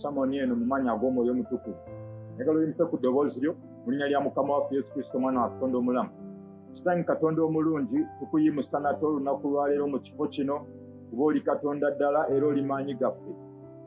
samoni eno mu mannya ag'omwoyo omutukuvu. Njagala oyimuke ku ddoboozi lyo mu linnya lya Mukama waffe Yesu Kristo omwana wa Katonda omulamu. Kitange Katonda omulungi, tukuyimusa nate olunaku lwaleero mu kifo kino, kuba oli Katonda ddala era oli maanyi gaffe.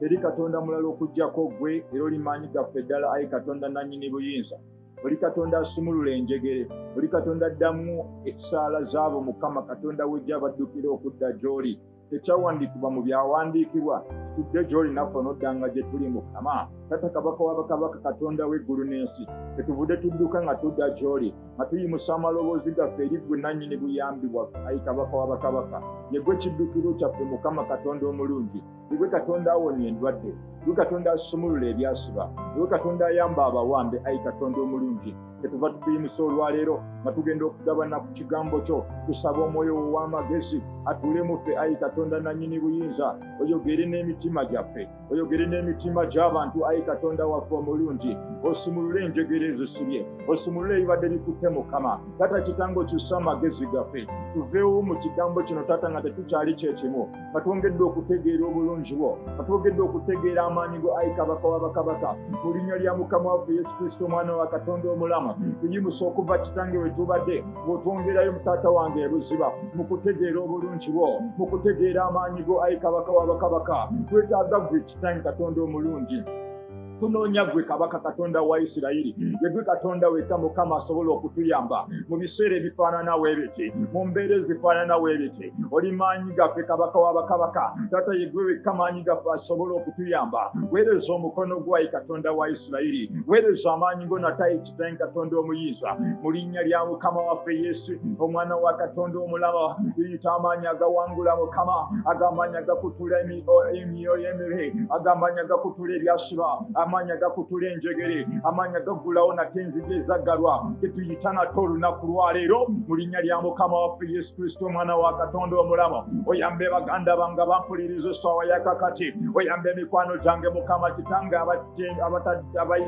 Teri Katonda mulala okuggyako ggwe, era oli maanyi gaffe ddala, ayi Katonda nannyini buyinza. Oli Katonda asumulula enjegere, oli Katonda addamu essaala zaabo Mukama Katonda wejja baddukira okudda gy'oli. Tekyawandiikibwa mu byawandiikibwa, tudde gy'oli naffe onoddanga gye tuli Mukama. Tata Kabaka w'abakabaka, Katonda w'eggulu n'ensi, tetuvudde tudduka nga tudda gy'oli, nga tuyimusa amaloboozi gaffe eri ggwe nannyini buyambi bwaffe, ayi Kabaka w'abakabaka. Ye gwe kiddukiro kyaffe Mukama Katonda omulungi, ye gwe Katonda awonya endwadde, ye Katonda asumulula ebyasiba, ye Katonda ayamba abawambe, ayi Katonda omulungi. Tetuva tukuyimusa olwaleero nga tugenda okugabana ku kigambo kyo, tusaba omwoyo wo ow'amagezi atuule mu ffe, ayi Katonda nannyini buyinza, oyogere n'emitima gyaffe, oyogere n'emitima gy'abantu, ayi Katonda waffe omulungi. Osumulule enjegere ezisibye, osumulule ebibadde bikutte Mukama. Tata Kitange okyusa amagezi gaffe, tuveewo mu kigambo kino Tata nga tetukyali kyekimu, nga twongedde okutegeera obulungi bwo, nga twongedde okutegeera amaanyi go, ayi Kabaka w'abakabaka. Mu linnya lya Mukama waffe Yesu Kristo omwana wa Katonda omulamu, tuyimusa okuva Kitange we tubadde, ng'otwongerayo Taata wange ebuziba mu kutegeera obulungi bwo, mu kutegeera amaanyi go, ayi Kabaka w'abakabaka. Twetaaga ggwe Kitange Katonda omulungi. Tunoonya ggwe Kabaka Katonda wa Isirayiri, ye ggwe Katonda wekka Mukama asobola okutuyamba mu biseera ebifaanana weebiti, mu mbeera ezifaanana weebiti. Oli maanyi gaffe Kabaka w'abakabaka, Tata ye ggwe wekka maanyi gaffe asobola okutuyamba. Weereza omukono gwo, ayi Katonda wa Isirayiri, weereza amaanyi go nate, ayi Kitange Katonda omuyinza. Mu linnya lya Mukama waffe Yesu omwana wa Katonda omulama, tuyita amaanyi agawangula Mukama, ag'amaanyi agakutula emyoyo emibi, ag'amaanyi agakutula ebyasiba, amaanyi agakutula enjegere, amaanyi agaggulawo nate enzigi ezaggalwa, tetuyita nate olunaku lwaleero mu linnya lya Mukama waffe Yesu Kristo omwana wa Katonda omulamu. Oyambe baganda bange bampuliriza essaawa ya kakati, oyambe emikwano gyange Mukama Kitange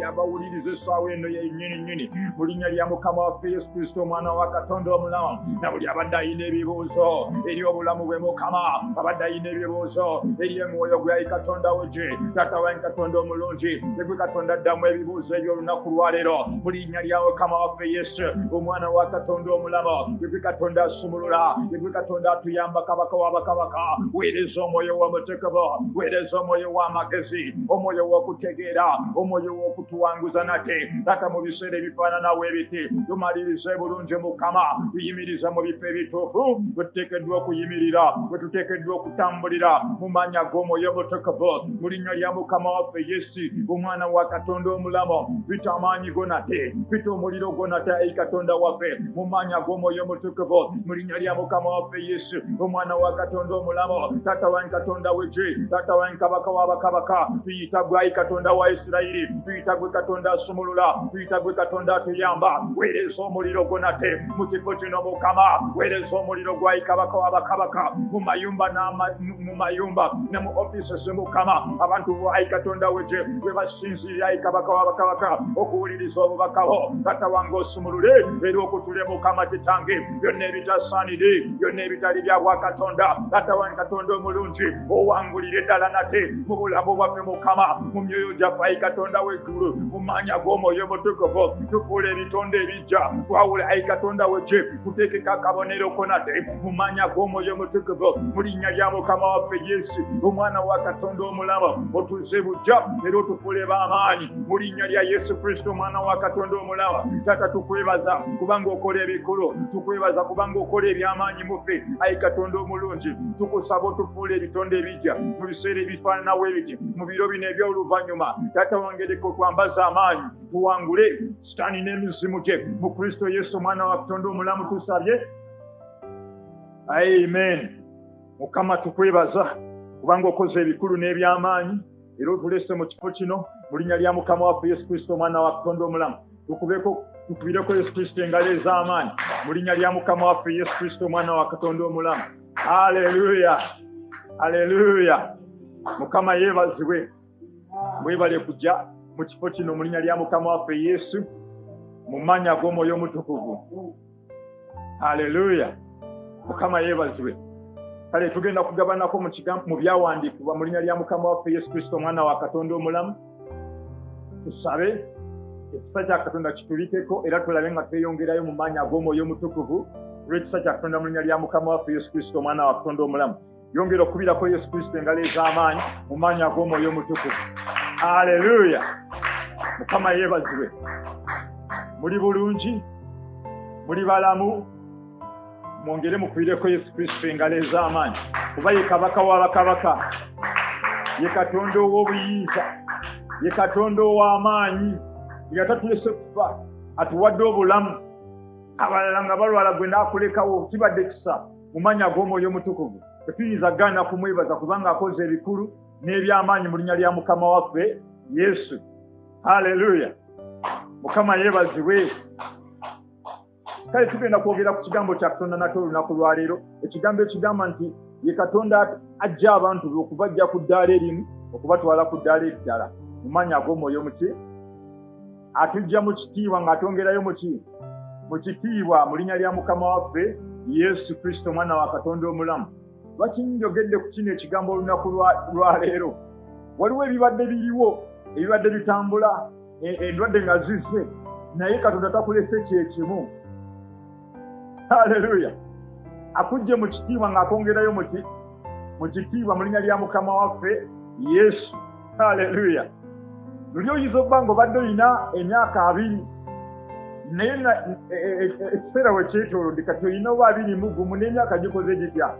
abawuliriza essaawa eno yennyini mu linnya lya Mukama waffe Yesu Kristo omwana wa Katonda omulamu. Na buli abadde ayina ebibuuzo eri obulamu bwe Mukama, abadde ayina ebibuuzo eri emwoyo gwe, ayi Katonda wegye, Taata wange Katonda omulungi, yegwe Katonda addamu ebibuuzo eby'olunaku lwaleero mu linnya lya Mukama waffe Yesu omwana wa Katonda omulamu. Yegwe Katonda asumulula, yegwe Katonda atuyamba, Kabaka w'abakabaka. Weereza omwoyo w'omuteekebo, weereza omwoyo w'amagezi, omwoyo w'okutegeera, omwoyo w'okutuwanguza nate Tata mu biseera ebifaanana weebiti. Tumalirize bulungi Mukama, tuyimiriza mu bifo ebituufu bwe tuteekeddwa okuyimirira, bwe tuteekeddwa okutambulira mu mannya g'omwoyo omuteekebo mu linnya lya Mukama waffe Yesu omwana wa Katonda omulamu. Pita amaanyi go nate, pita omuliro go nate, ayi Katonda waffe mu mannya g'omwoyo omutukuvu mu linnya lya Mukama waffe Yesu omwana wa Katonda omulamu. Taata wange Katonda wegye, Taata wange Kabaka w'abakabaka, tuyita ggwe, ayi Katonda wa Isirayiri, tuyita ggwe Katonda asumulula, tuyita ggwe Katonda atuyamba. Weereza omuliro go nate mu kifo kino Mukama, weereza omuliro gwo, ayi Kabaka w'abakabaka, mu mayumba ne mu offices Mukama. Abantu bo, ayi Katonda wegye, bwe basinzira, ayi Kabaka w'abakabaka, okuwuliriza obubaka bwo. Taata wange osumulule era okutule Mukama Kitange byonna ebitasaanire, byonna ebitali bya bwakatonda. Taata wange Katonda omulungi, owangulire ddala nate mu bulamu bwaffe Mukama, mu myoyo gyaffe, ayi Katonda w'eggulu, mu mannya g'omwoyo omutukuvu. Tufuule ebitonde ebijja, twawule, ayi Katonda wegye, tuteekeko akabonero ko nate mu mannya g'omwoyo omutukuvu mu linnya lya Mukama waffe Yesu omwana wa Katonda omulamu. Otuze bujja era otufuule b'amaanyi mu linnya lya Yesu Kristo omwana wa Katonda omulamu. Taata tukwebaza kubanga okola ebikulu, tukwebaza kubanga okola eby'amaanyi mu ffe, ayi Katonda omulungi. Tukusaba otufuule ebitonde ebijja mu biseera ebifaanana weebiti mu biro bino eby'oluvannyuma. Taata wange leka otwambaze amaanyi, tuwangule sitaani n'emizimu gye mu Kristo Yesu omwana wa Katonda omulamu tusabye, amen. Mukama tukwebaza kubanga okoze ebikulu n'eby'amaanyi era otulese mu kifo kino mu linnya lya Mukama waffe Yesu Kristo omwana wa Katonda omulamu. Tukubireko Yesu Kristo engalo ez'amaanyi mu linnya lya Mukama waffe Yesu Kristo omwana wa Katonda omulamu. Haleluya, haleluya. Mukama yeebazibwe. Mwebale kujja mu kifo kino mu linnya lya Mukama waffe Yesu mu mannya g'omwoyo omutukuvu. Haleluya. Mukama yeebazibwe. kale tugenda kugabanako mu byawandiikibwa mu linnya lya Mukama waffe Yesu Kristo omwana wa Katonda omulamu. Tusabe ekisa kya Katonda kituliteko era tulabe nga tweyongerayo mu maanyi ag'Omwoyo Omutukuvu olw'ekisa kya Katonda mu linnya lya Mukama waffe Yesu Kristo omwana wa Katonda omulamu. Yongera okubirako Yesu Kristo engalo ez'amaanyi mu maanyi ag'Omwoyo Omutukuvu. Haleluya! Mukama yeebazibwe. Muli bulungi, muli balamu, mwongere mukubireko Yesu Kristo engalo ez'amaanyi kuba ye kabaka w'abakabaka, ye Katonda ow'obuyinza, ye Katonda ow'amaanyi, nga tatulese kufa, atuwadde obulamu. Abalala nga balwala gwe n'akulekawo, kibadde kisa mu maanyi ag'Omwoyo Omutukuvu. Tetuyinza gaana kumwebaza kubanga akoze ebikulu n'ebyamaanyi mu linnya lya Mukama waffe Yesu. Haleluya! Mukama yeebazibwe. Kale tugenda kwogera ku kigambo kya Katonda nate olunaku lwaleero, ekigambo ekigamba nti ye Katonda ajja abantu be okubajja ku ddaala erimu okubatwala ku ddaala eddala mu maanyi ag'Omwoyo omuki, atujja mu kitiibwa ng'atongerayo mu kitiibwa mu linnya lya Mukama waffe Yesu Kristo omwana wa Katonda omulamu. Lwaki njogedde ku kino ekigambo olunaku lwaleero? Waliwo ebibadde biriwo, ebibadde bitambula, endwadde nga zizze, naye Katonda takulese kyekimu. Haleluya! Akujje mu kitiibwa ng'akongerayo mu kitiibwa mu linnya lya Mukama waffe Yesu. Haleluya! Luli oyinza okuba ng'obadde olina emyaka 2 naye ekiseera we kyetoolodde kati olina oba 21 n'emyaka gikoze gitya,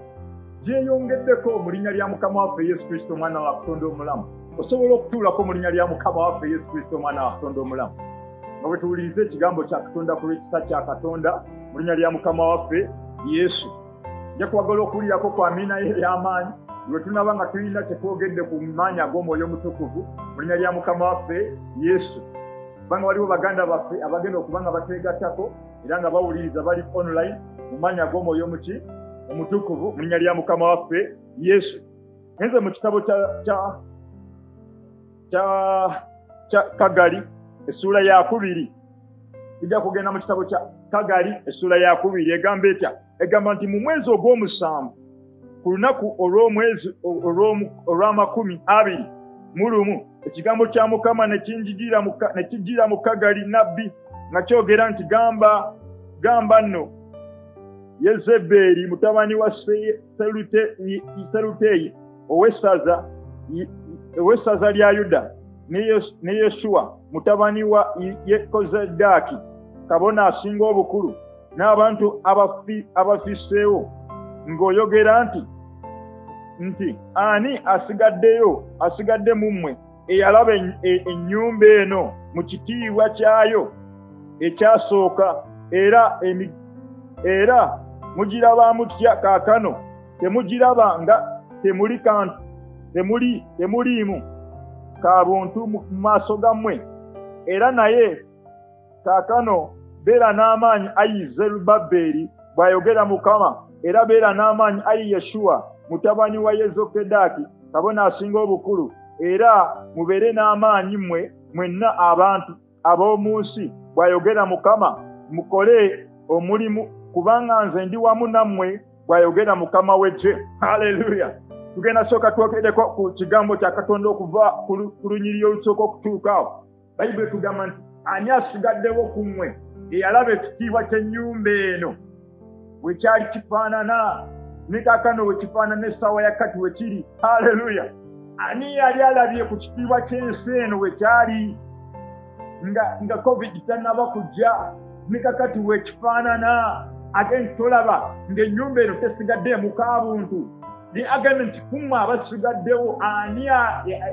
gyeyongeddeko mu linnya lya Mukama waffe Yesu Kristo omwana wa Katonda omulamu. Osobola okutuulako mu linnya lya Mukama waffe Yesu Kristo omwana wa Katonda omulamu nga bwe tuwuliriza ekigambo kya Katonda ku lw'ekisa kya Katonda mu linnya lya Mukama waffe Yesu. Nja kwagala okuwulirako ku amiina ye ey'amaanyi lwe tunaba nga tulina kyetwogedde ku maanyi ag'Omwoyo Omutukuvu mu linnya lya Mukama waffe Yesu. Kubanga waliwo baganda baffe abagenda okuba nga batwegattako era nga bawuliriza bali online mu maanyi ag'Omwoyo Omutukuvu mu linnya lya Mukama waffe Yesu. Nze mu kitabo kya Kagali essula ya 2. Tujja kugenda mu kitabo kya Kagali essula ya 2 egamba etya? Egamba nti mu mwezi ogw'omusanvu ku lunaku olw'Amakumi-21 ekigambo kya Mukama ne kijjira mu Kagali nabbi nga kyogera nti gamba nno Yezeberi mutabani wa Seruteyi ow'essaza lya Yuda ne Yeshuwa mutabani wa Yekozedaki kabona asinga obukulu n'abantu abafiseewo ng'oyogera nti ani asigadde mu mmwe eyalaba ennyumba eno mu kitiibwa kyayo ekyasooka era mugiraba mutya kaakano? Temugiraba nga temuliimu ka buntu mu maaso gammwe? Era naye kaakano beera n'amaanyi ayi Zerubbaberi bw'ayogera Mukama, era beera n'amaanyi ayi Yeshuwa mutabani wa Yezokedaki kabona asinga obukulu, era mubeere n'amaanyi mwenna abantu ab'omu nsi bw'ayogera Mukama, mukole omulimu kubanga nze ndi wamu nammwe bw'ayogera Mukama w'eggye. Haleluya! Tugenda sooka twogereko ku kigambo kya Katonda okuva ku lunyiriri olusooka okutuukawo. Bayibuli tugamba nti ani asigaddewo ku mmwe eyalaba ekitiibwa ky'ennyumba eno bwe kyali kifaanana ne kaakano bwe kifaanana essaawa ya kati we kiri? Haleluya! Ani yali alabye ku kitiibwa ky'ensi eno we kyali nga COVID tannaba kujja ne kakati we kifaanana? Ate tolaba ng'ennyumba eno tesigaddeemu ka buntu. Naye agambye nti kummwe abasigaddewo ani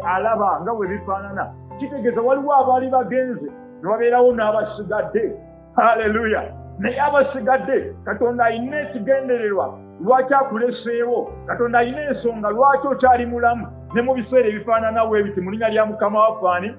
alaba nga bwe bifaanana? Kitegeeza waliwo abaali bagenze ne wabeerawo n'abasigadde. Haleluya! Naye abasigadde Katonda alina ekigendererwa lwaki akuleseewo. Katonda alina ensonga lwaki okyali mulamu ne mu biseera ebifaanana bwe biti mu linnya lya Mukama waffe ani?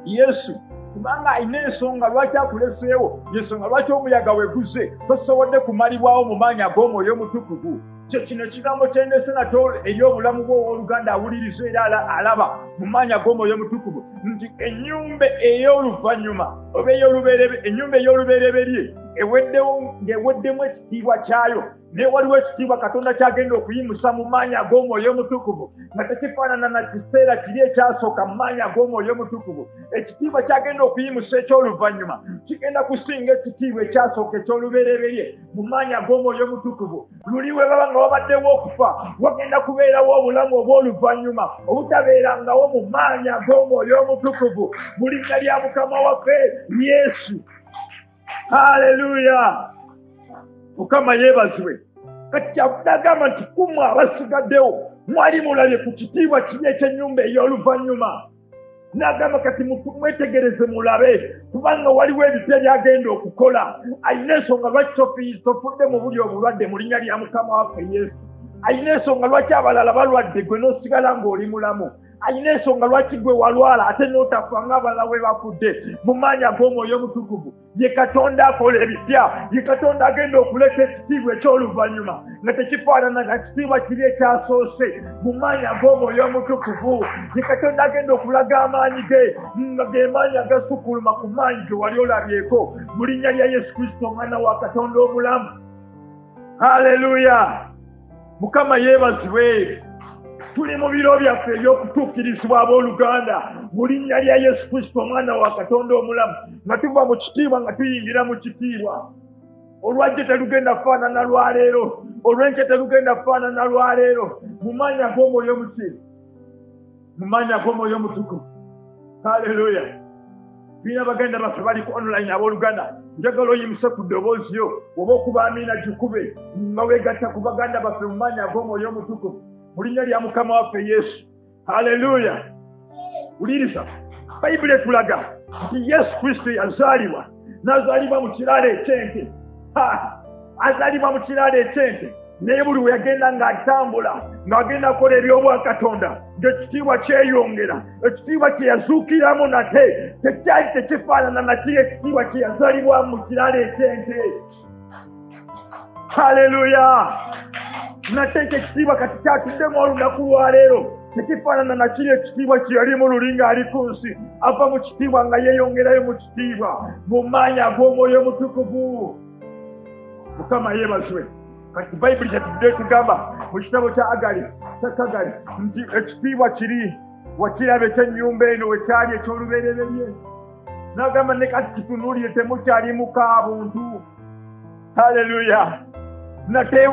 Yesu. Kubanga alina ensonga lwaki akuleseewo, ensonga lwaki omuyaga weguze tosobodde kumalibwawo mu maanyi ag'Omwoyo Omutukuvu. Kino ekigambo kyendese nakyo eri obulamu bw'owooluganda awuliriza era alaba mu maanyi ag'Omwoyo Omutukuvu nti ennyumba ey'oluvannyuma oba ennyumba ey'olubereberye ng'eweddemu ekitiibwa kyayo naye waliwo ekitiibwa Katonda kyagenda okuyimusa mu maanyi ag'Omwoyo Omutukuvu nga tekifaanana na kiseera kiri ekyasooka mu maanyi ag'Omwoyo Omutukuvu. Ekitiibwa kyagenda okuyimusa eky'oluvannyuma kigenda kusinga ekitiibwa ekyasooka eky'olubereberye mu maanyi ag'Omwoyo Omutukuvu. Luli we baba nga wabaddewo okufa wagenda kubeerawo obulamu obw'oluvannyuma obutabeerangawo mu maanyi ag'Omwoyo Omutukuvu mu linnya lya Mukama waffe Yesu. Haleluya! Mukama yeebazibwe. Kati kyavudde agamba nti kumwe abasigaddewo mwali mulabye ku kitiibwa kiri eky'ennyumba ey'oluvannyuma. N'agamba kati mwetegereze mulabe kubanga waliwo ebipya byagenda okukola. Alina ensonga lwaki tofudde mu buli obulwadde mu linnya lya Mukama waffe Yesu. Alina ensonga lwaki abalala balwadde gwe n'osigala ng'oli mulamu. Alina ensonga lwaki gwe walwala ate n'otafa ng'abalala we bafudde mu maanyi ag'Omwoyo Omutukuvu. Ye Katonda akola ebipya. Ye Katonda agenda okuleta ekitiibwa eky'oluvannyuma nga tekifaanana na kitiibwa kiri ekyasoose mu maanyi ag'Omwoyo Omutukuvu. Ye Katonda agenda okulaga amaanyi ge nga ge maanyi agasukkuluma ku maanyi ge wali olabyeko mu linnya lya Yesu Kristo omwana wa Katonda omulamu. Haleluya! Mukama yeebazibwe. Tuli mu biro byaffe eby'okutuukirizibwa abooluganda mu linnya lya Yesu Kristo omwana wa Katonda omulamu nga tuva mu kitiibwa nga tuyingira mu kitiibwa. Olwajjo terugenda faanana lwaleero, olw'enkya terugenda faanana lwaleero mu maanyi ag'Omwoyo Omutukuvu. Mu maanyi ag'Omwoyo Omutukuvu. Haleluya! Tulina baganda baffe bali ku online abooluganda. Njagala oyimuse ku ddoboozi yo oba okuba amiina gikube nga weegatta ku baganda baffe mu maanyi ag'Omwoyo Omutukuvu mu linnya lya Mukama waffe Yesu. Haleluya! Wuliriza, Bayibuli etulaga nti Yesu Kristo yazaalibwa n'azaalibwa mu kiraalo eky'ente. Azaalibwa mu kiraalo eky'ente naye buli we yagenda ng'atambula ng'agenda kukola eby'obwakatonda ng'ekitiibwa kyeyongera. Ekitiibwa kye yazuukiramu nate tekyali tekifaanana na kiri ekitiibwa kye yazaalibwamu mu kiraalo eky'ente. Haleluya! Nate ekitiibwa kati kyatuddemu olunaku lwaleero tekifaanana na kiri ekitiibwa kye yali mu luli ng'ali ku nsi ava mu kitiibwa nga yeeyongerayo mu kitiibwa mu maanyi ag'Omwoyo Omutukuvu. Mukama yeebazibwe. Kati Bayibuli kyatudde tugamba mu kitabo kya Kagali nti ekitiibwa kiri wakiraba ekyennyumba eno we kyali eky'olubereberye. N'agamba ne kati kitunuulire temukyalimuko abuntu. Haleluya! Nate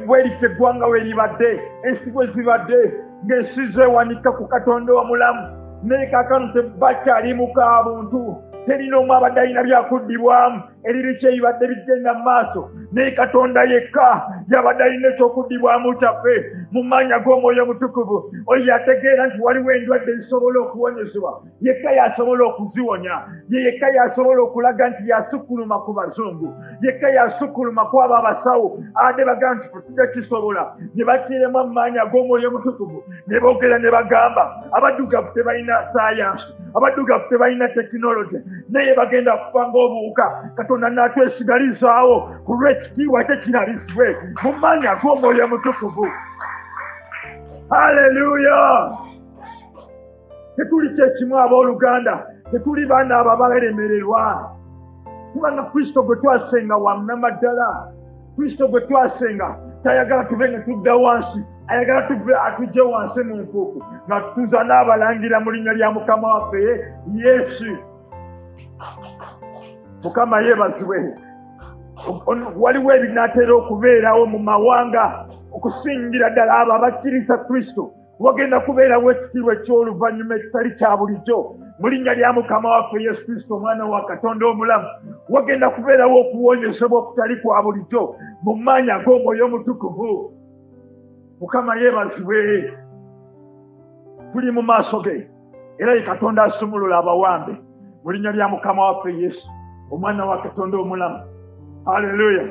weerike eggwanga we libadde, ensi bwe zibadde ng'ensi zeewanika ku Katonda omulamu naye kaakano tebakyalimuko abuntu. Terina omu abadde alina byakuddibwamu eriri kyeyibadde bigenda mu maaso naye Katonda yekka yabadde alina ekyokuddibwamu kyaffe mu maanyi ag'Omwoyo Omutukuvu. Oyo yategeera nti waliwo endwadde ezisobola okuwonyezebwa, yekka yasobola okuziwonya. Ye yekka yasobola okulaga nti yasukkuluma ku bazungu, yekka yasukkuluma ku abo abasawo ate bagamba nti tujja kisobola. Ne bakiiremu mu maanyi ag'Omwoyo Omutukuvu ne boogera ne bagamba abaddugavu tebalina sayansi, abaddugavu tebalina tekinologi naye bagenda kufa ng'obuwuka. Katonda n'atwesigalizaawo ku lw'ekitiibwa kye kirabisibwe mu maanyi ag'Omwoyo Omutukuvu. Haleluya! Tetuli kyekimu abooluganda, tetuli baana abo abalemererwa kubanga Kristo gwe twasenga wannamaddala. Kristo gwe twasenga tayagala tuve nga tudda wansi, ayagala tuve atujje wansi mu nfuufu nga tutuuza n'abalangira mu linnya lya Mukama waffe Yesu. Mukama yeebazibwe. Waliwo ebinaatera okubeerawo mu mawanga okusingira ddala abo abakkiriza Kristo. Wagenda kubeerawo ekitiibwa eky'oluvannyuma ekitali kya bulijjo mu linnya lya Mukama waffe Yesu Kristo omwana wa Katonda omulamu. Wagenda kubeerawo okuwonyezebwa okutali kwa bulijjo mu maanyi ag'Omwoyo Omutukuvu. Mukama yeebazibwe. Tuli mu maaso ge era ye Katonda asumulula abawambe mu linnya lya Mukama waffe Yesu omwana wa Katonda omulamu. Haleluya!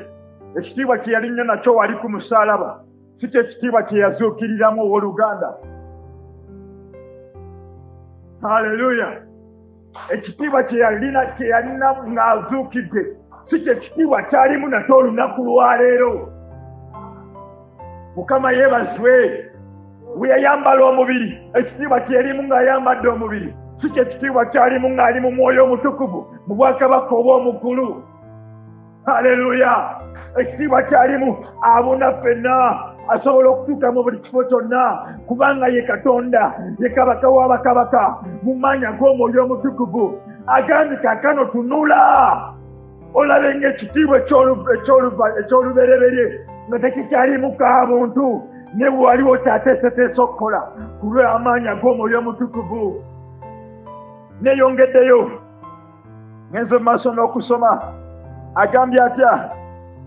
Ekitiibwa kye yalinnya nakyo wali ku musaalaba si kyo ekitiibwa kye yazuukiriramu owooluganda. Haleluya! Ekitiibwa kye yalina ng'azuukidde si kyo ekitiibwa kyalimu nakyo olunaku lwaleero. Mukama yeebazibwe. We yayambala omubiri, ekitiibwa kye yalimu ng'ayambadde omubiri si kyo ekitiibwa kyalimu ng'ali mu Mwoyo Omutukuvu mu bwakabaka obw'omu ggulu. Haleluya. Ekitiibwa kyalimu abona ffenna asobola okutuuka mu buli kifo kyonna kubanga ye Katonda, ye Kabaka w'abakabaka mu maanyi g'Omwoyo Omutukuvu. Agambye kaakano tunula olabe ng'ekitiibwa eky'olubereberye nga tekikyalimu ka buntu ne bwe waliwo kyateeseteese okukola ku lw'amaanyi g'Omwoyo Omutukuvu. Neeyongeddeyo ngenze mu maaso n'okusoma. Agambye atya?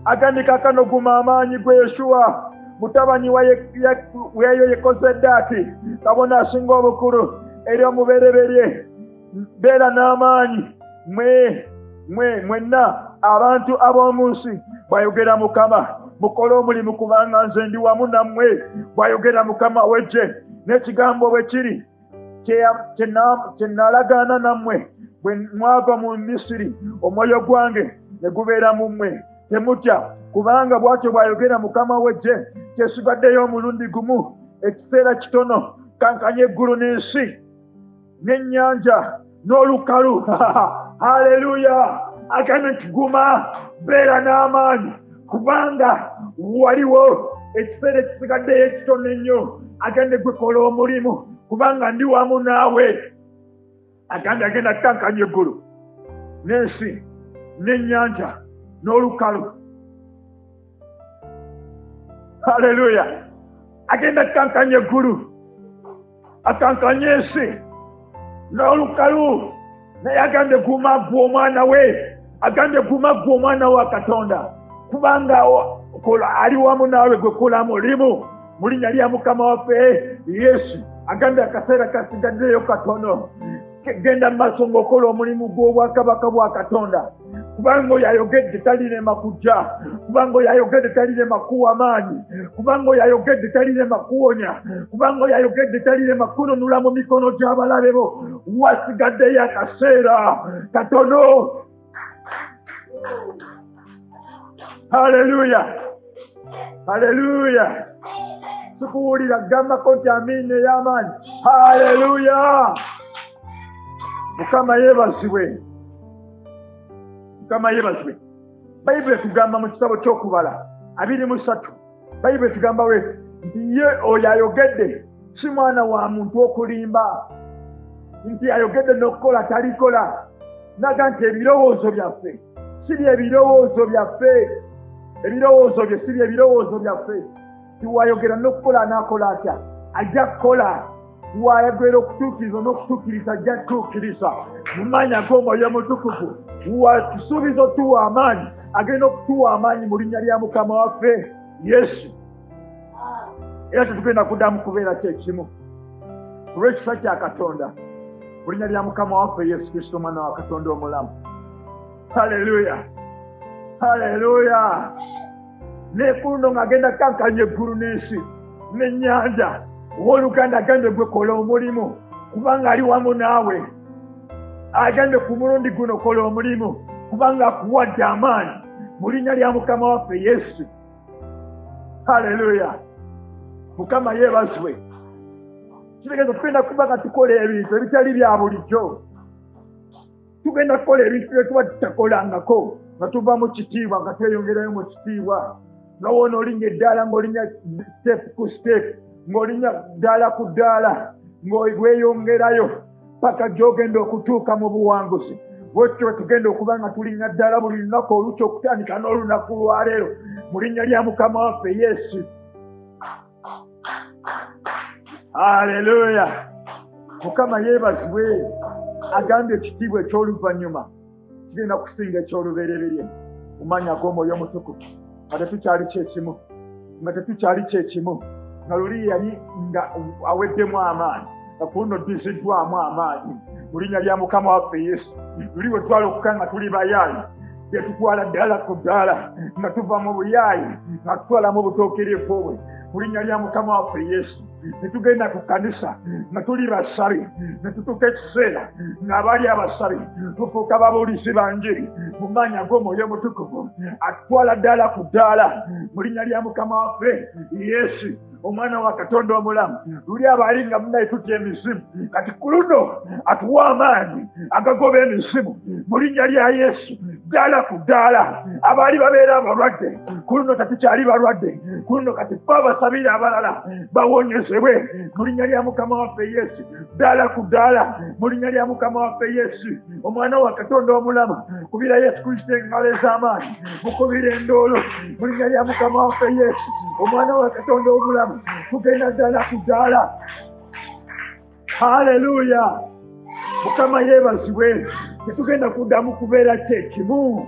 Agambye kaakano guma amaanyi gwe Yeshuwa mutabani weeyo Yekozeddaaki kabona asinga obukulu eri omubereberye. Beera n'amaanyi mwenna abantu ab'omu nsi, bw'ayogera Mukama, mukole omulimu kubanga nze ndi wamu nammwe, bw'ayogera Mukama w'eggye. N'ekigambo bwe kiri kye nalagaana nammwe bwe mwava mu Misiri, omwoyo gwange ne gubeera mu mmwe. Temutya kubanga bw'atyo bw'ayogera Mukama w'eggye, kyesigaddeyo omulundi gumu, ekiseera kitono, kankanya eggulu n'ensi n'ennyanja n'olukalu. Haleluya. Agambye kiguma, beera n'amaanyi kubanga waliwo ekiseera ekisigaddeyo ekitono ennyo. Agambye gwe kola omulimu kubanga ndi wamu naawe. Agambye agenda kankanya eggulu n'ensi n'ennyanja n'olukalu. Haleluya. Agenda kankanya eggulu, akankanya ensi n'olukalu. Naye agambye guma ggwe omwana we, agambye guma ggwe omwana wa Katonda kubanga ali wamu naawe, gwe kola mulimu mu linnya lya Mukama waffe Yesu. Agambye akaseera kasigaddeyo katono, genda mu maaso ng'okola omulimu gw'obwakabaka bwa Katonda kubanga oyo ayogedde talirema kujja, kubanga oyo ayogedde talirema kuwa amaanyi, kubanga oyo ayogedde talirema kuwonya, kubanga oyo ayogedde talirema kununula mu mikono gy'abalabe bo. Wasigaddeyo akaseera katono. Haleluya. Haleluya. Sikuwulira gambako nti amiina ey'amaanyi. Haleluya. Mukama yeebazibwe. Mukama yeebazibwe. Bayibuli etugamba mu kitabo ky'okubala 23, Bayibuli etugamba weti nti ye oyo ayogedde si mwana wa muntu okulimba, nti ayogedde n'okukola talikola. Naga nti ebirowoozo byaffe si by'ebirowoozo byaffe, ebirowoozo bye si by'ebirowoozo byaffe. Tiwayogera n'okukola anaakola atya? Ajja kukola. Tiwayogera okutuukiriza n'okutuukiriza ajja kutuukiriza mu maanyi g'Omwoyo Omutukuvu. Watusuubiza otuwa amaanyi, agenda okutuwa amaanyi mu linnya lya Mukama waffe Yesu. Era tetugenda kuddamu kubeera kyekimu ku lw'ekisa kya Katonda mu linnya lya Mukama waffe Yesu Kristo, omwana wa Katonda omulamu. Haleluya. Haleluya. N'ekuno ng'agenda kankanya eggulu n'ensi n'ennyanja. Owooluganda agambye gwe kola omulimu kubanga ali wamu naawe. Agambye ku mulundi guno kola omulimu kubanga akuwadde amaanyi mu linnya lya Mukama waffe Yesu. Haleluya. Mukama yeebazibwe. Kitegeeza tugenda kuba nga tukola ebintu ebitali bya bulijjo. Tugenda kukola ebintu bye tuba tutakolangako nga tuva mu kitiibwa nga tweyongerayo mu kitiibwa. Nga woona olinnya eddaala ng'olinnya step ku step, ng'olinnya ddaala ku ddaala, ng'weeyongerayo paka gy'ogenda okutuuka mu buwanguzi. Bwetyo tugenda okuba nga tulinnya ddala buli lunaku olukya okutandika n'olunaku lwaleero mu linnya lya Mukama waffe Yesu. Haleluya. Mukama yeebazibwe. Agambye ekitiibwa eky'oluvannyuma kigenda kusinga eky'olubereberye mu maanyi g'Omwoyo Omutukuvu. Nga tetukyali kyekimu, nga luli yali nga aweddemu amaanyi, nga kuno ddiziddwamu amaanyi mu linnya lya Mukama waffe Yesu. Luli we twala okuka nga tuli bayaayi, tetutwala ddala ku ddala, nga tuva mu buyaayi nga tutwala mu butuukirivu bwe mu linnya lya Mukama waffe Yesu. Netugenda ku kanisa nga tuli basabi, ne tutuuka ekiseera ng'abaali abasabi tufuuka babuulizi ba njiri mu maanyi g'Omwoyo Omutukuvu. Atutwala ddala ku ddaala mu linnya lya Mukama waffe Yesu, omwana wa Katonda omulamu. Luli abaali nga munaye tutya emizimu, kati ku luno atuwa amaanyi agagoba emizimu mu linnya lya Yesu. ddala ku ddala abaali babeera abalwadde ku luno tatukyali balwadde ku luno kati fe abasabire abalala bawonyezebwe mu linnya lya Mukama waffe Yesu. Ddala ku ddala mu linnya lya Mukama waffe Yesu, omwana wa Katonda omulamu, kubira Yesu Kristo engalo ez'amaanyi, mukubira endoolo mu linnya lya Mukama waffe Yesu, omwana wa Katonda omulamu, tugenda ddala ku ddala. Haleluya! Mukama yeebazibwe. Tetugenda kuddamu kubeera kyekimu.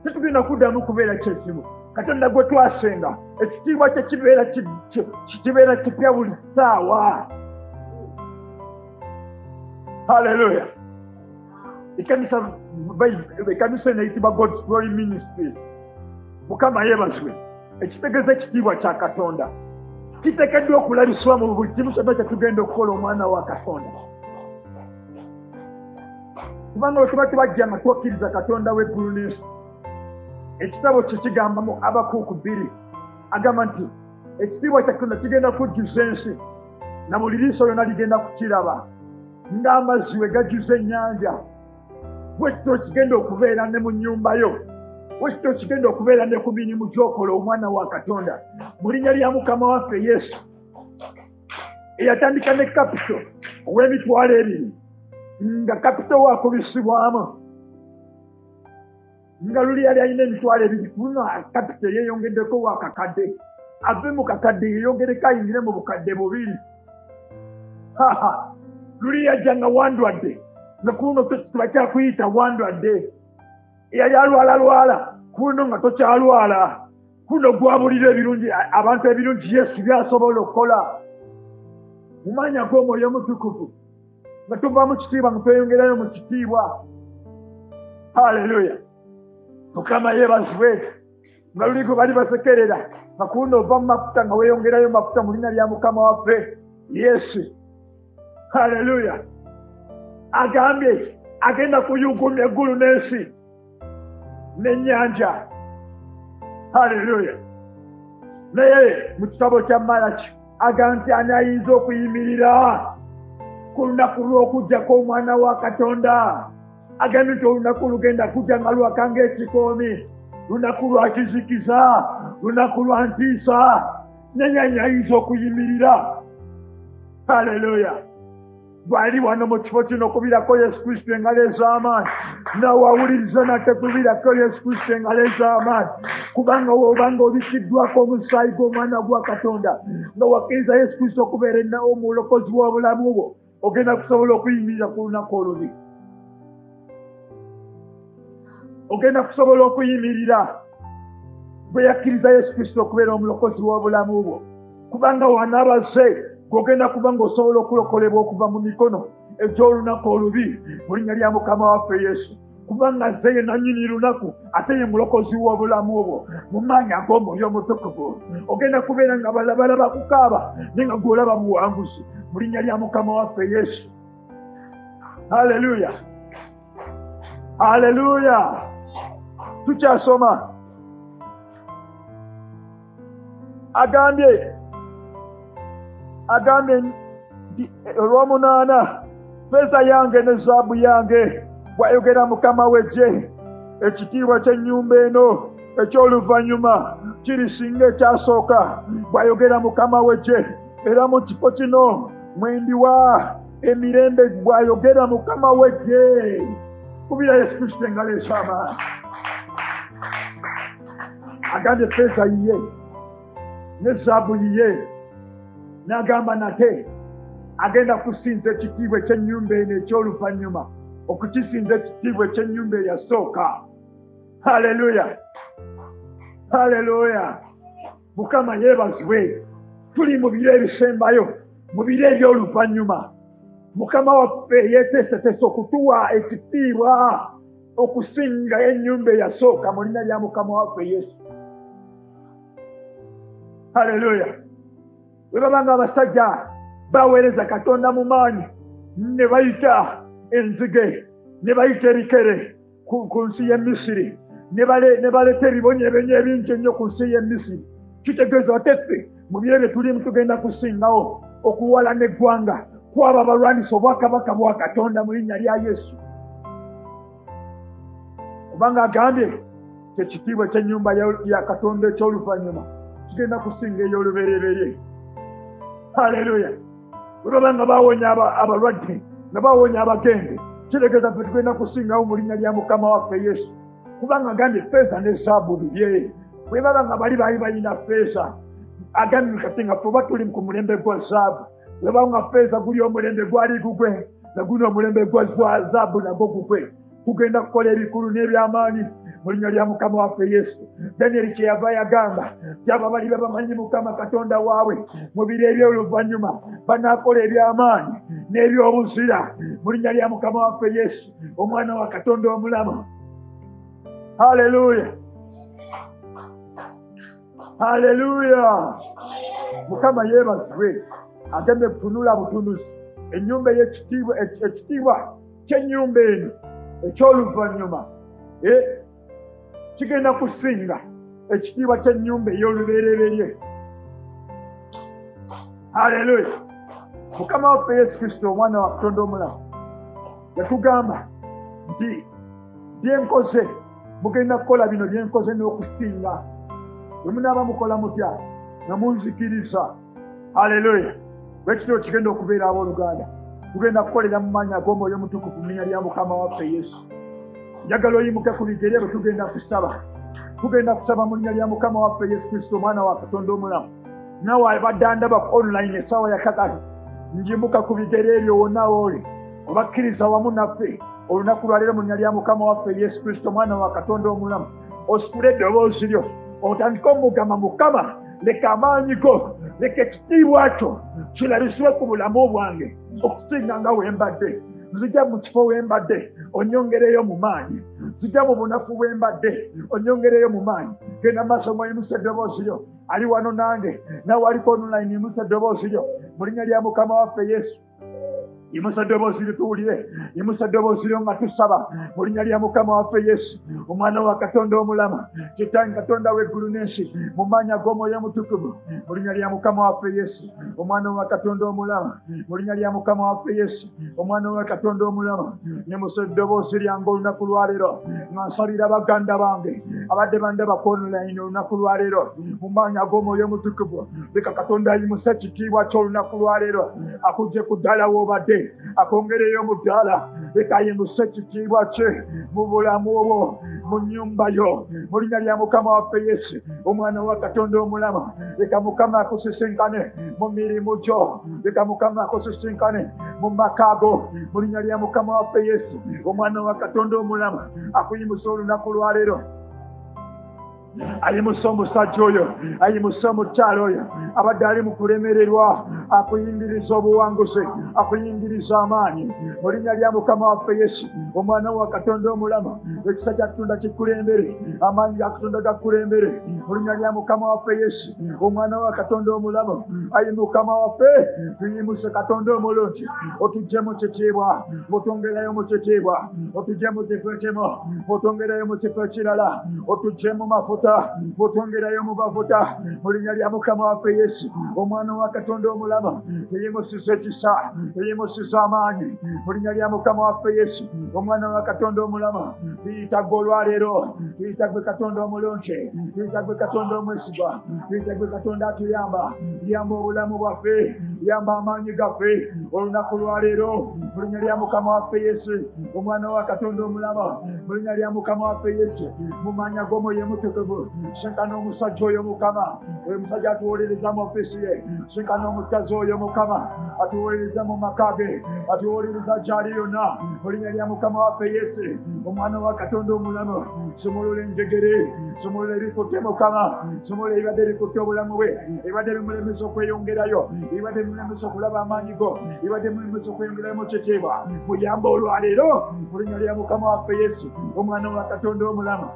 Tetugenda kuddamu kubeera kyekimu. Katonda gwe twasenga, ekitiibwa kye kibeera kipya buli ssaawa. Haleluya! Ekkanisa enayitibwa God's Glory Ministry. Mukama yeebazibwe. Ekitegeeza ekitiibwa kya Katonda kiteekeddwa okulabisibwa mu buli kimu kyonna kye tugenda okukola omwana wa Katonda. Kubanga bwe tuba tubajja nga twakkiriza Katonda w'eggulu n'ensi, ekitabo kye kigamba mu Abakuuku 2 agamba nti ekitiibwa kya Katonda kigenda kujjuza ensi na buli liiso lyonna ligenda kukiraba ng'amazzi we gajjuza ennyanja. Bwe kityo kigenda okubeera ne mu nnyumba yo, bwe kityo kigenda okubeera ne ku mirimu gy'okola omwana wa Katonda mu linnya lya Mukama waffe Yesu, eyatandika ne kapito ow'emitwalo 2 nga kapito waakubisibwamu nga luli yali alina emitwalo 2 kuno kapito yeeyongeddeko waakakadde, ave mu kakadde yeeyongereko ayingire mu bukadde 2. Luli yajja nga wandwadde, nga kuno tubakyakuyita wandwadde. Eyali alwalalwala kuno nga tokyalwala, kuno gwabulira ebirungi, abantu ebirungi Yesu byasobola okukola mu maanyi ag'Omwoyo Omutukuvu, nga tuva mu kitiibwa nga tweyongerayo mu kitiibwa. Haleluya! Mukama yeebazibwe. Nga luli gwe bali basekerera nga kuno ova mu mafuta nga weeyongerayo mafuta mu linnya lya Mukama waffe Yesu. Haleluya! Agambye agenda kuyugumya eggulu n'ensi n'ennyanja. Haleluya! Naye mu kitabo kya Malaki agamba nti ani ayinza okuyimirira ku lunaku lw'okujja kw'omwana wa Katonda? Agambye nti olunaku lugenda kujja nga lwakanga ekikoomi, lunaku lwa kizikiza, lunaku lwa ntiisa. Nenyanyi ayinza okuyimirira. Haleluya! Bw'ali wano mu kifo kino okubirako Yesu Kristo engalo ez'amaanyi, n'owawuliriza nate kubirako Yesu Kristo engalo ez'amaanyi, kubanga w'obanga obikiddwako omusaayi gw'omwana gwa Katonda nga wakkiriza Yesu Kristo okubeera omulokozi w'obulamu bwo, ogenda kusobola okuyimirira ku lunaku olubi. Ogenda kusobola okuyimirira bwe yakkiriza Yesu Kristo okubeera omulokozi w'obulamu bwo, kubanga wanaabaze gw'ogenda kuba ng'osobola okulokolebwa okuva mu mikono egy'olunaku olubi mu linnya lya Mukama waffe Yesu, kubanga azze ye nannyini lunaku ate ye mulokozi w'obulamu bwo mu maanyi ag'Omwoyo Omutukuvu. Ogenda kubeera nga balaba kukaaba naye nga gw'olaba buwanguzi mu linnya lya Mukama waffe Yesu. Haleluya! Haleluya! Tukyasoma agambye nti olw'omunaana, ffeeza yange ne zaabu yange, bw'ayogera Mukama w'eggye, ekitiibwa ky'ennyumba eno eky'oluvannyuma kirisinga ekyasooka, bw'ayogera Mukama w'eggye. Era mu kifo kino mwe ndiwa emirembe, bw'ayogera Mukama w'eggye. Kubira Yesu Kristo engalo ez'amaanyi. Agambye ffeeza yiye ne zaabu yiye, n'agamba nate agenda kusinza ekitiibwa eky'ennyumba eno eky'oluvannyuma okukisinza ekitiibwa eky'ennyumba eyasooka. Haleluya! Haleluya! Mukama yeebazibwe. Tuli mu biro ebisembayo, mu biro eby'oluvannyuma. Mukama waffe yeeteeseteese okutuwa ekitiibwa okusinga ennyumba eyasooka mu linnya lya Mukama waffe Yesu. Haleluya! Bwe babanga abasajja baweereza Katonda mu maanyi, ne bayita enzige, ne bayita ebikere ku nsi y'e Misiri, ne baleeta ebibonyeebonye ebingi ennyo ku nsi y'e Misiri, kitegeeza ate ffe mu biro bye tulimu tugenda kusingawo okuwalana eggwanga kwaba abalwanisa obwakabaka bwa Katonda mu linnya lya Yesu. kubanga agambye kyekitiibwa ky'ennyumba ya Katonda eky'oluvannyuma kigenda kusinga ey'olubereberye. Haleluya! Bwe nga bawonya abalwadde nga bawonya abagenge, kiregeeza ffe tugenda kusingawo mu linnya lya Mukama waffe Yesu, kubanga agambye ffeeza ne zaabu bibye. Bwe baba nga bali balina ffeeza, agambye kati nga ffe oba tuli ku mulembe gwa zaabu. Bwe baba nga ffeeza guli omulembe gwali gugwe, nga guli omulembe gwa zaabu nagwo gugwe, tugenda kukola ebikulu n'ebyamaanyi mu linnya lya Mukama waffe Yesu. Danyeri kyeyava yagamba tyaba bali bamanyi Mukama Katonda waabwe mu biro eby'oluvannyuma banaakola ebyamaanyi n'ebyobuzira mu linnya lya Mukama waffe Yesu, Omwana wa Katonda omulamu. Haleluya! Haleluya! Mukama yeebazibwe. Agambye tunula butunuzi ennyumba ekitiibwa ky'ennyumba eno eky'oluvannyuma kigenda kusinga ekitiibwa ky'ennyumba ey'olubereberye. Haleluya! Mukama waffe Yesu Kristo, Omwana wa Katonda omulamu, yatugamba nti byenkoze mugenda kukola bino byenkoze n'okusinga. Bwe munaaba mukola mutya nga munzikiriza. Haleluya! Bwekityo kigenda okubeera abooluganda, tugenda kukolera mu maanyi ag'Omwoyo Omutukuvu mu linnya lya Mukama waffe Yesu. Njagala oyimuke ku bigere bwe tugenda kusaba. Tugenda kusaba mu linnya lya Mukama waffe Yesu Kristo, Omwana wa Katonda omulamu. Naawe abadde andaba ku online essaawa ya kakati, njimuka ku bigere ebyo wonna wooli, obakkiriza wamu naffe olunaku lwaleero mu linnya lya Mukama waffe Yesu Kristo, Omwana wa Katonda omulamu. Ositule eddoboozi lyo otandike omugamba, Mukama, leka amaanyi go, leka ekitiibwa kyo kirabisibwe ku bulamu bwange okusinga nga wembadde. Nzija mu kifo wembadde onyongereyo mu maanyi, nzija mu bunafu wembadde onyongereyo mu maanyi. Genda maaso mweyimusa eddoboozi lyo, ali wano nange nawe aliko online, yimusa eddoboozi lyo mu linnya lya Mukama waffe Yesu. Yimusa eddoboozi lyo tuwulire, yimusa eddoboozi lyo nga tusaba mu linnya lya Mukama waffe Yesu, Omwana wa Katonda omulamu. Kitange Katonda w'eggulu n'ensi, mu maanyi ag'Omwoyo Omutukuvu mu linnya lya Mukama waffe Yesu, Omwana wa Katonda omulamu. Mu linnya lya Mukama waffe Yesu, Omwana wa Katonda omulamu. Yimusa eddoboozi lyange olunaku lwaleero nga nsalira baganda bange abadde bandaba ku online olunaku lwaleero mu maanyi ag'Omwoyo Omutukuvu. Leka Katonda ayimusa ekitiibwa ky'olunaku lwaleero akugye ku ddala w'obadde, akongereyo mu ddala. Leka ayimusa ekitiibwa kye mu bulamu obwo, mu nnyumba yo mu linnya lya Mukama waffe Yesu, Omwana wa Katonda omulamu. Leka Mukama akusisinkane mu mirimu gyo, leka Mukama akusisinkane mu maka go mu linnya lya Mukama waffe Yesu, Omwana wa Katonda omulamu. Akuyimusa olunaku lwaleero, ayimusa omusajja oyo, ayimusa omukyala oyo abadde ali mu kulemererwa, akuyingiriza obuwanguzi, akuyingiriza amaanyi mu linnya lya Mukama waffe Yesu, Omwana wa Katonda omulamu. Ekisa kya Katonda kikulembere, amaanyi ga Katonda gakulembere mu linnya lya Mukama waffe Yesu, Omwana wa Katonda omulamu. Ayi Mukama waffe, tuyimuse Katonda omulungi, otugye mu kitiibwa, otwongerayo mu kitiibwa, otugye mu kifo ekimu, otwongerayo mu kifo ekirala, otugye mu mafuta, otwongerayo mu mafuta mu linnya lya Mukama waffe Yesu, Omwana wa Katonda omulamu. Tuyimusiza ekisa, tuyimusiza amaanyi mu linnya lya Mukama waffe Yesu, Omwana wa Katonda omulamu. Tuyitagwe olwaleero, tuyitagwe Katonda omulungi, tuyitagwe Katonda omwesigwa, tuyitagwe Katonda atuyamba, yamba obulamu bwaffe, yamba amaanyi gaffe olunaku lwaleero mu linnya lya Mukama waffe Yesu, Omwana wa Katonda omulamu. Mu linnya lya Mukama waffe Yesu, mu maanyi ag'Omwoyo Omutukuvu, sinkana omusajja oyo Mukama, oyo musajja atuwolereza mu ofiisi ye. Sinkana omukazi oyo Mukama, atuwolereza mu maka ge, atuwolereza gy'ali yonna mu linnya lya Mukama waffe Yesu, Omwana wa Katonda omulamu. Sumulula enjegere, sumulula ebikutte Mukama, sumulula ebibadde bikutte obulamu bwe, ebibadde bimulemesa okweyongerayo, ebibadde bimulemesa okulaba amaanyi go, ebibadde bimulemesa okweyongerayo mu kitiibwa. Muyamba olwaleero mu linnya lya Mukama waffe Yesu, Omwana wa Katonda omulamu.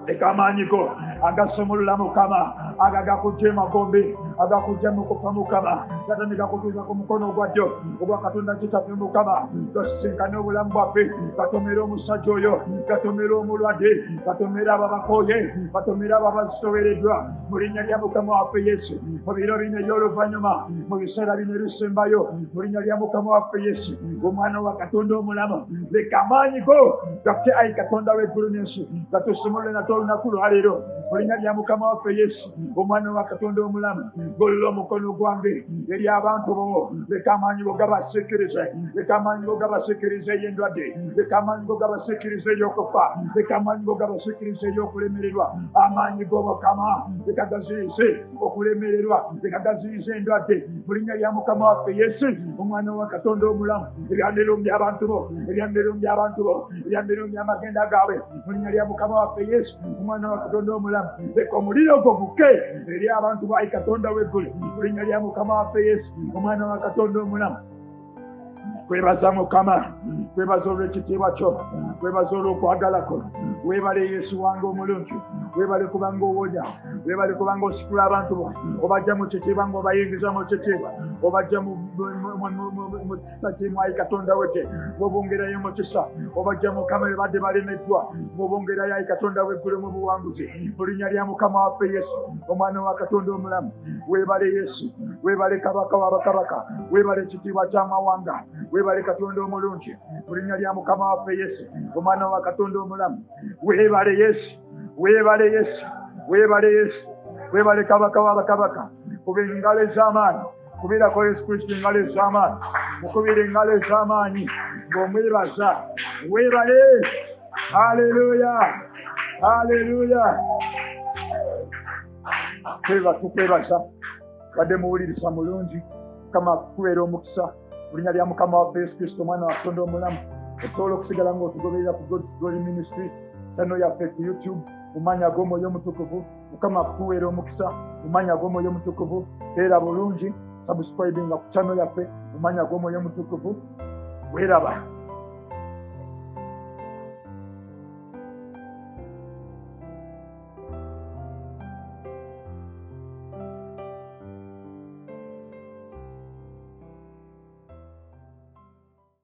Leka amaanyi go agasomolola Mukama agakujja Magombe agakujja mukufa Mukama gatandika kutuuza ku mukono gwa ddyo ogwa Katonda Kitaffe Mukama tosisinkane obulamu bwaffe gatomera omusajja oyo gatomera omulwadde gatomera ababakooye gatomera ababasobereddwa mu linnya lya Mukama waffe Yesu mu biro bino eby'oluvannyuma mu biseera bino ebisembayo mu linnya lya Mukama waffe Yesu omwana wa Katonda omulamu leka amaanyi go gakke ayi Katonda w'eggulu n'ensi gatusumulule nate olunaku lwaleero mu linnya lya Mukama waffe Yesu omwana wa Katonda omulamu golola omukono gwange eri abantu bo leka amaanyi go gabasikirize leka amaanyi go gabasikirize ey'endwadde leka amaanyi go gabasikirize ey'okufa leka amaanyi go gabasikirize ey'okulemererwa amaanyi go Mukama leka gaziyize okulemererwa leka gaziyize endwadde mu linnya lya Mukama waffe Yesu omwana wa Katonda omulamu ebyandirumbya abantu bo ebyandirumbya abantu bo ebyandirumbya amagenda gaabwe mu linnya lya Mukama waffe Yesu omwana wa Katonda omulamu leka omuliro gwo guke eri abantu ba Katonda w'eggulu mu linnya lya Mukama waffe Yesu omwana wa Katonda omulamu kwebaza Mukama kwebaza olw'ekitiibwa kyo kwebaza olw'okwagala kwo weebale Yesu wange omulungi weebale kubanga owonya weebale kubanga osikula abantu bo obajja mu kitiibwa ng'obayingiza mu kitiibwa obajja mu kisa ayi Katonda wete bw'obongerayo mu kisa obajja Mukama be badde balemeddwa bw'obongerayo ayi Katonda w'eggulu mu buwanguzi mu linnya lya Mukama waffe Yesu omwana wa Katonda omulamu weebale Yesu weebale kabaka w'abakabaka weebale ekitiibwa ky'amawanga weebale Katonda omulungi mu linnya lya Mukama waffe Yesu omwana wa Katonda omulamu weebale Yesu weebale Yesu weebale Yesu weebale kabaka w'abakabaka kuba engalo ez'amaanyi kubirako Yesu Kristo engalo ez'amaanyi mukubira engalo ez'amaanyi ng'omwebaza weebale haleluya haleluya tukwebaza badde muwuliriza mulungi Mukama kubeera omukisa mu linnya lya Mukama waffe Yesu Kristo omwana wa Katonda omulamu osobola okusigala ng'otugoberera ku God's Glory Ministry channel yaffe ku YouTube mu mannya g'Omwoyo Omutukuvu Mukama kubeera omukisa mu mannya g'Omwoyo Omutukuvu era bulungi subscribinga ku channel yaffe mu mannya g'Omwoyo Omutukuvu weeraba